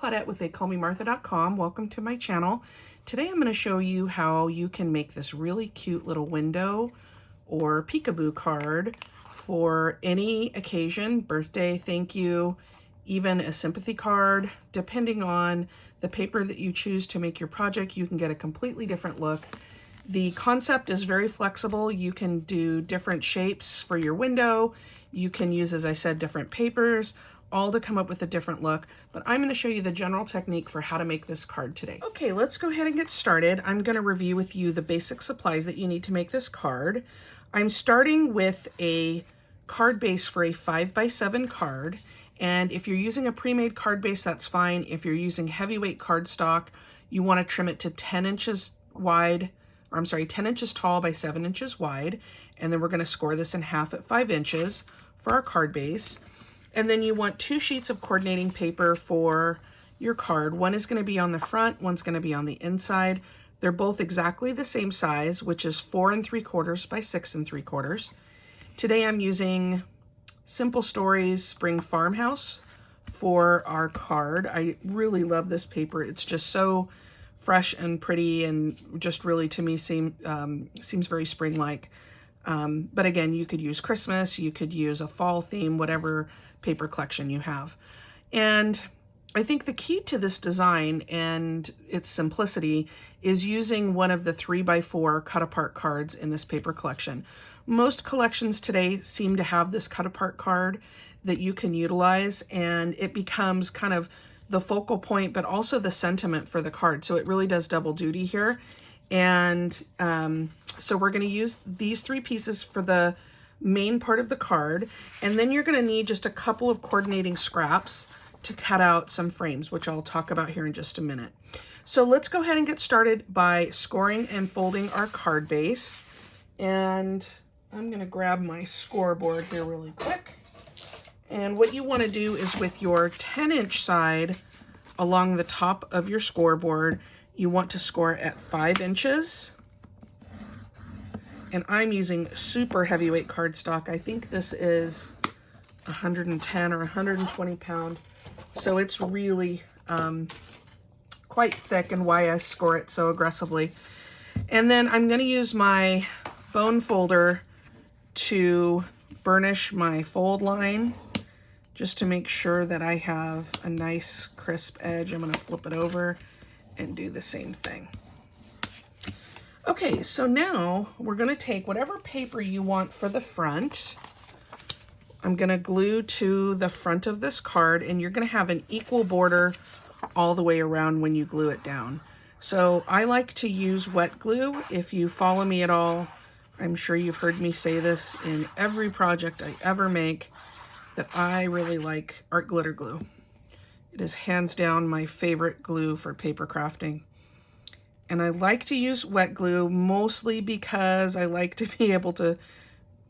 Claudette with theycallmemartha.com. Welcome to my channel. Today I'm going to show you how you can make this really cute little window or peekaboo card for any occasion, birthday, thank you, even a sympathy card. Depending on the paper that you choose to make your project, you can get a completely different look. The concept is very flexible. You can do different shapes for your window. You can use, as I said, different papers, all to come up with a different look, but I'm going to show you the general technique for how to make this card today. Okay, let's go ahead and get started. I'm going to review with you the basic supplies that you need to make this card. I'm starting with a card base for a 5x7 card, and if you're using a pre-made card base, that's fine. If you're using heavyweight cardstock, you want to trim it to 10 inches wide, or I'm sorry, 10 inches tall by 7 inches wide, and then we're going to score this in half at 5 inches for our card base. And then you want 2 sheets of coordinating paper for your card. One is going to be on the front, one's going to be on the inside. They're both exactly the same size, which is 4 3/4 by 6 3/4. Today I'm using Simple Stories Spring Farmhouse for our card. I really love this paper. It's just so fresh and pretty, and just really, to me, seems very spring-like. But again, you could use Christmas, you could use a fall theme, whatever paper collection you have. And I think the key to this design and its simplicity is using one of the 3x4 cut-apart cards in this paper collection. Most collections today seem to have this cut-apart card that you can utilize, and it becomes kind of the focal point, but also the sentiment for the card. So it really does double duty here. And so we're going to use these 3 pieces for the main part of the card, and then you're going to need just a couple of coordinating scraps to cut out some frames, which I'll talk about here in just a minute. So let's go ahead and get started by scoring and folding our card base. And I'm going to grab my scoreboard here really quick. And what you want to do is, with your 10-inch side along the top of your scoreboard, you want to score at 5 inches. And I'm using super heavyweight cardstock. I think this is 110 or 120 pound. So it's really quite thick, and why I score it so aggressively. And then I'm going to use my bone folder to burnish my fold line, just to make sure that I have a nice crisp edge. I'm going to flip it over and do the same thing. Okay, so now we're going to take whatever paper you want for the front. I'm going to glue to the front of this card, and you're going to have an equal border all the way around when you glue it down. So I like to use wet glue. If you follow me at all, I'm sure you've heard me say this in every project I ever make, that I really like art glitter glue. It is hands down my favorite glue for paper crafting. And I like to use wet glue mostly because I like to be able to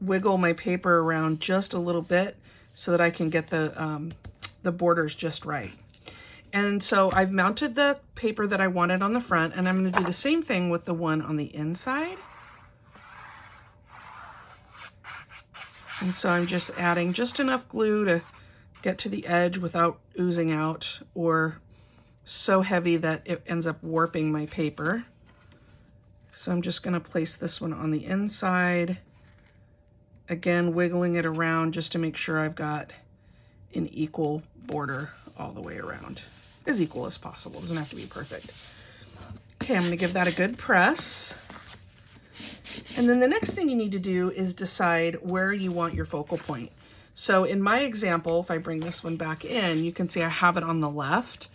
wiggle my paper around just a little bit so that I can get the borders just right. And so I've mounted the paper that I wanted on the front, and I'm going to do the same thing with the one on the inside. And so I'm just adding just enough glue to get to the edge without oozing out or so heavy that it ends up warping my paper. So I'm just going to place this one on the inside, again wiggling it around just to make sure I've got an equal border all the way around, as equal as possible. It doesn't have to be perfect. Okay, I'm going to give that a good press. And then the next thing you need to do is decide where you want your focal point. So in my example, if I bring this one back in, you can see I have it on the left,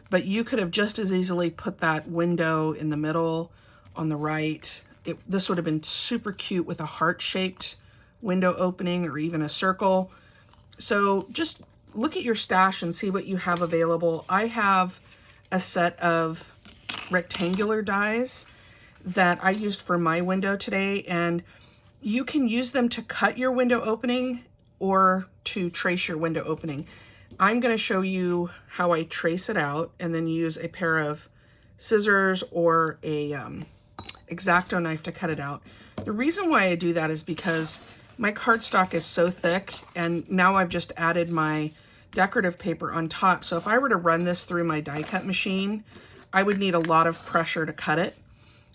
but you could have just as easily put that window in the middle on the right. This would have been super cute with a heart-shaped window opening, or even a circle. So just look at your stash and see what you have available. I have a set of rectangular dies that I used for my window today, and you can use them to cut your window opening or to trace your window opening. I'm going to show you how I trace it out, and then use a pair of scissors or a X-Acto knife to cut it out. The reason why I do that is because my cardstock is so thick, and now I've just added my decorative paper on top. So if I were to run this through my die cut machine, I would need a lot of pressure to cut it.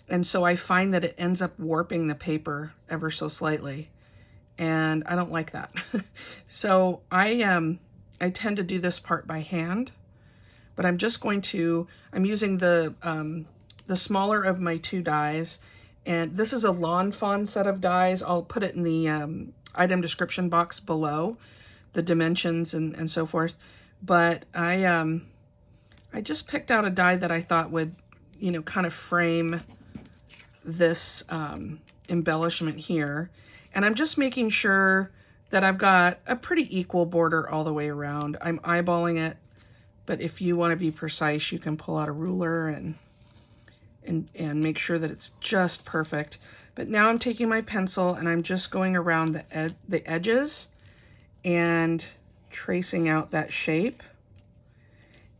And so I find that it ends up warping the paper ever so slightly. And I don't like that. So I tend to do this part by hand, but I'm using the smaller of my 2 dies. And this is a Lawn Fawn set of dies. I'll put it in the item description box below, the dimensions and so forth. But I just picked out a die that I thought would, you know, kind of frame this embellishment here. And I'm just making sure that I've got a pretty equal border all the way around. I'm eyeballing it, but if you want to be precise, you can pull out a ruler and make sure that it's just perfect. But now I'm taking my pencil and I'm just going around the edges and tracing out that shape.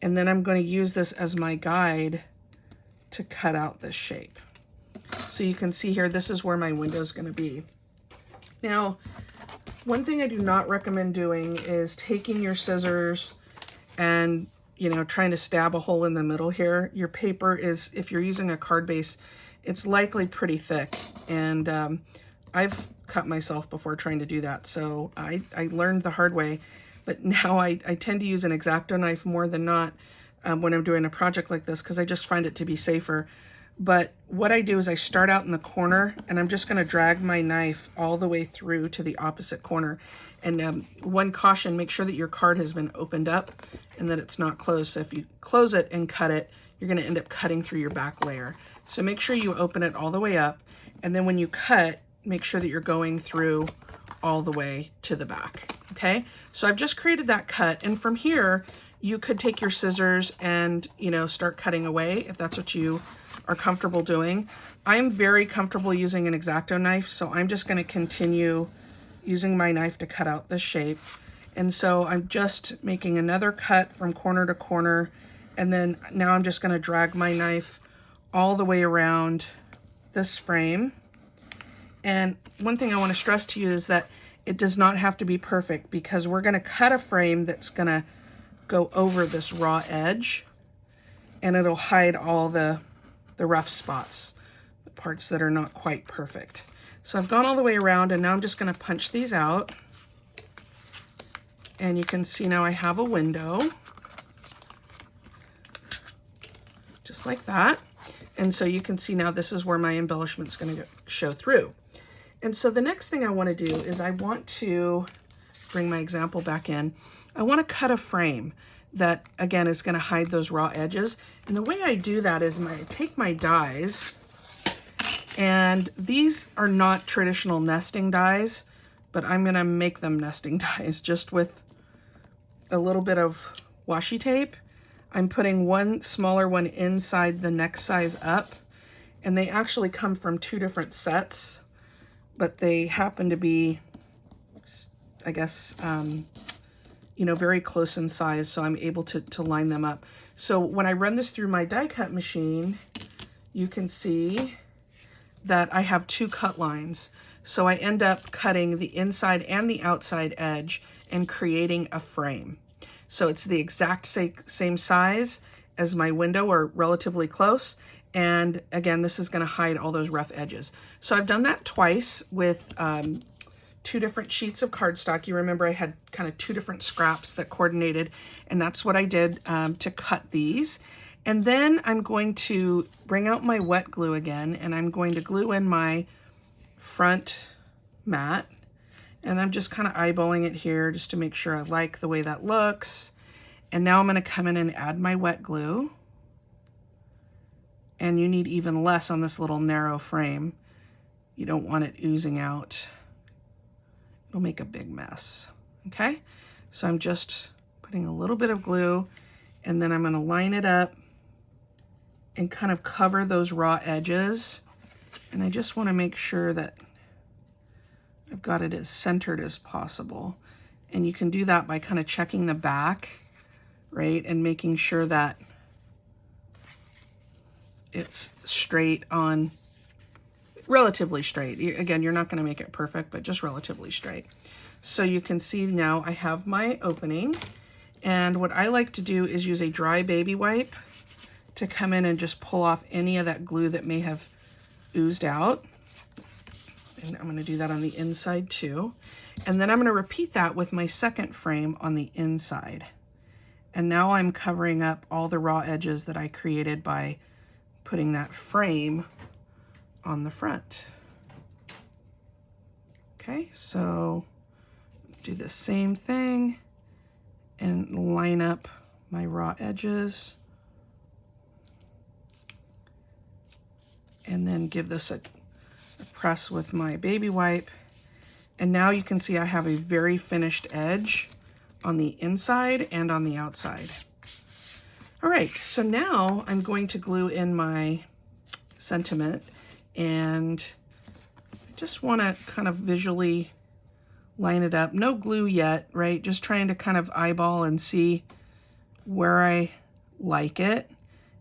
And then I'm going to use this as my guide to cut out this shape. So you can see here, this is where my window is going to be. Now, one thing I do not recommend doing is taking your scissors and, you know, trying to stab a hole in the middle here. Your paper is, if you're using a card base, it's likely pretty thick. And I've cut myself before trying to do that. So I learned the hard way. But now I tend to use an X-Acto knife more than not when I'm doing a project like this, because I just find it to be safer. But what I do is I start out in the corner and I'm just going to drag my knife all the way through to the opposite corner. And one caution, make sure that your card has been opened up and that it's not closed. So if you close it and cut it, you're going to end up cutting through your back layer. So make sure you open it all the way up. And then when you cut, make sure that you're going through all the way to the back. Okay, so I've just created that cut. And from here, you could take your scissors and, you know, start cutting away if that's what you are comfortable doing. I'm very comfortable using an X-Acto knife, so I'm just going to continue using my knife to cut out the shape. And so I'm just making another cut from corner to corner, and then now I'm just going to drag my knife all the way around this frame. And one thing I want to stress to you is that it does not have to be perfect, because we're going to cut a frame that's going to go over this raw edge, and it'll hide all the rough spots, the parts that are not quite perfect. So I've gone all the way around, and now I'm just going to punch these out. And you can see now I have a window, just like that. And so you can see now this is where my embellishment's going to show through. And so the next thing I want to do is I want to bring my example back in. I want to cut a frame that, again, is going to hide those raw edges. And the way I do that is I take my dies, and these are not traditional nesting dies, but I'm going to make them nesting dies just with a little bit of washi tape. I'm putting one smaller one inside the next size up, and they actually come from 2 different sets, but they happen to be, I guess, you know, very close in size, so I'm able to line them up. So when I run this through my die cut machine, you can see that I have 2 cut lines. So I end up cutting the inside and the outside edge and creating a frame. So it's the exact same size as my window, or relatively close. And again, this is going to hide all those rough edges. So I've done that twice with 2 different sheets of cardstock. You remember I had kind of 2 different scraps that coordinated, and that's what I did to cut these. And then I'm going to bring out my wet glue again, and I'm going to glue in my front mat. And I'm just kind of eyeballing it here just to make sure I like the way that looks. And now I'm going to come in and add my wet glue. And you need even less on this little narrow frame. You don't want it oozing out. It'll make a big mess. Okay, so I'm just putting a little bit of glue, and then I'm going to line it up and kind of cover those raw edges. And I just want to make sure that I've got it as centered as possible. And you can do that by kind of checking the back, right, and making sure that it's straight on, relatively straight. Again, you're not going to make it perfect, but just relatively straight. So you can see now I have my opening, And what I like to do is use a dry baby wipe to come in and just pull off any of that glue that may have oozed out. And I'm going to do that on the inside too. And then I'm going to repeat that with my second frame on the inside. And now I'm covering up all the raw edges that I created by putting that frame on the front. Okay, so do the same thing and line up my raw edges. And then give this a press with my baby wipe. And now you can see I have a very finished edge on the inside and on the outside. All right, so now I'm going to glue in my sentiment, and I just want to kind of visually line it up. No glue yet, right? Just trying to kind of eyeball and see where I like it.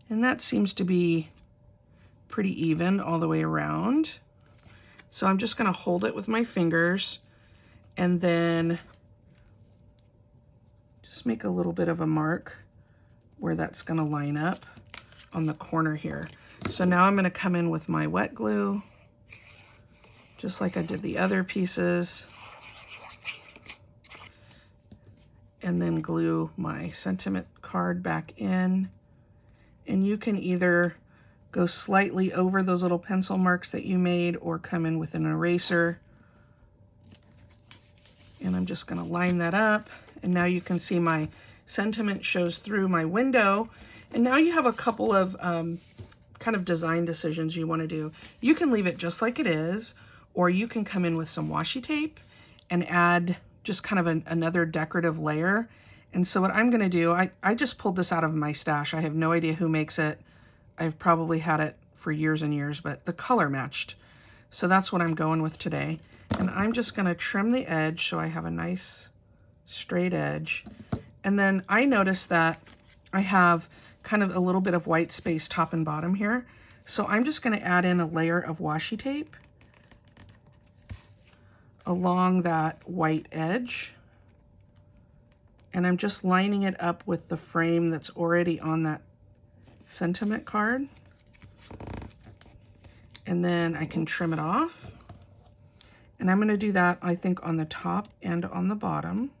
And that seems to be pretty even all the way around. So I'm just going to hold it with my fingers and then just make a little bit of a mark where that's going to line up on the corner here. So now I'm going to come in with my wet glue, just like I did the other pieces, and then glue my sentiment card back in. And you can either go slightly over those little pencil marks that you made or come in with an eraser. And I'm just going to line that up. And now you can see my sentiment shows through my window. And now you have a couple of kind of design decisions you want to do. You can leave it just like it is, or you can come in with some washi tape and add just kind of another decorative layer. And so what I'm going to do, I just pulled this out of my stash. I have no idea who makes it. I've probably had it for years and years, but the color matched. So that's what I'm going with today. And I'm just going to trim the edge so I have a nice straight edge. And then I noticed that I have kind of a little bit of white space top and bottom here. So I'm just going to add in a layer of washi tape along that white edge. And I'm just lining it up with the frame that's already on that sentiment card. And then I can trim it off. And I'm going to do that, I think, on the top and on the bottom.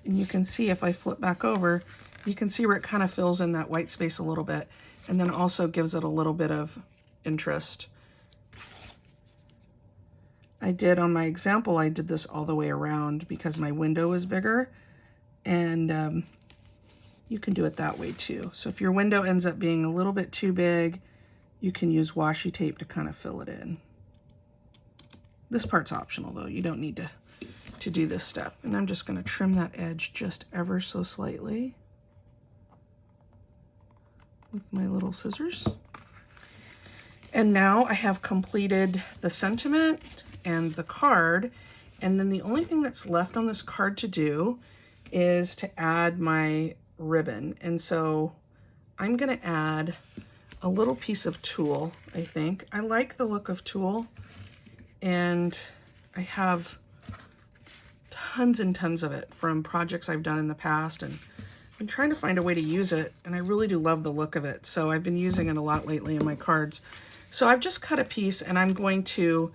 And you can see if I flip back over, you can see where it kind of fills in that white space a little bit, and then also gives it a little bit of interest. I did on my example, I did this all the way around because my window is bigger, and you can do it that way too. So if your window ends up being a little bit too big, you can use washi tape to kind of fill it in. This part's optional though, you don't need to do this step. And I'm just going to trim that edge just ever so slightly with my little scissors. And now I have completed the sentiment and the card, and then the only thing that's left on this card to do is to add my ribbon. And so I'm going to add a little piece of tulle, I think. I like the look of tulle, and I have tons and tons of it from projects I've done in the past, and I'm trying to find a way to use it, and I really do love the look of it. So I've been using it a lot lately in my cards. So I've just cut a piece, and I'm going to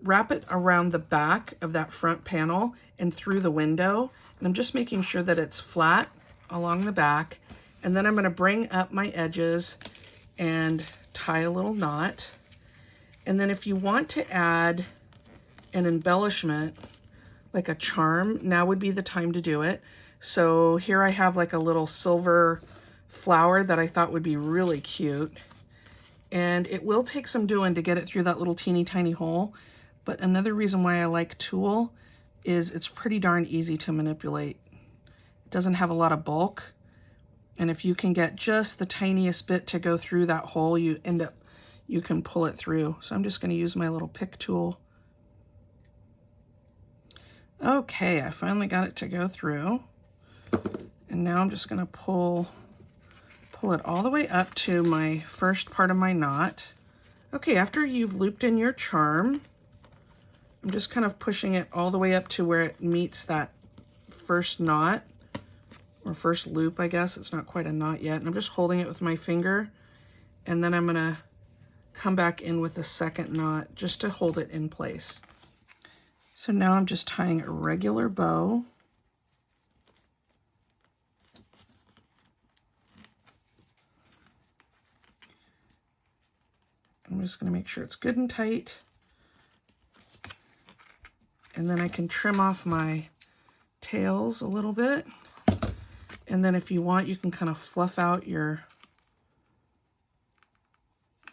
wrap it around the back of that front panel and through the window. And I'm just making sure that it's flat along the back. And then I'm going to bring up my edges and tie a little knot. And then if you want to add an embellishment, like a charm, now would be the time to do it. So here I have like a little silver flower that I thought would be really cute. And it will take some doing to get it through that little teeny tiny hole. But another reason why I like tulle is it's pretty darn easy to manipulate. It doesn't have a lot of bulk. And if you can get just the tiniest bit to go through that hole, you can pull it through. So I'm just going to use my little pick tool. Okay, I finally got it to go through. And now I'm just going to pull it all the way up to my first part of my knot. Okay, after you've looped in your charm, I'm just kind of pushing it all the way up to where it meets that first knot, or first loop, I guess. It's not quite a knot yet. And I'm just holding it with my finger, and then I'm gonna come back in with a second knot just to hold it in place. So now I'm just tying a regular bow. I'm just going to make sure it's good and tight. And then I can trim off my tails a little bit. And then if you want, you can kind of fluff out your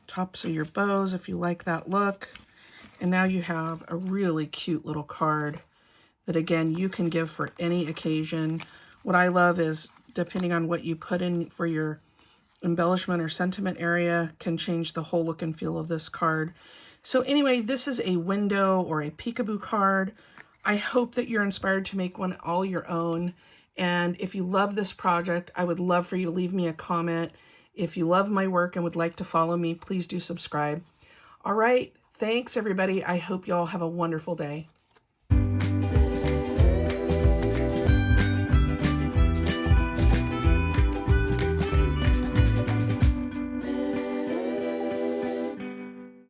tops of your bows if you like that look. And now you have a really cute little card that, again, you can give for any occasion. What I love is, depending on what you put in for your embellishment or sentiment area, can change the whole look and feel of this card. So anyway, this is a window or a peekaboo card. I hope that you're inspired to make one all your own. And if you love this project, I would love for you to leave me a comment. If you love my work and would like to follow me, please do subscribe. All right, thanks everybody. I hope you all have a wonderful day.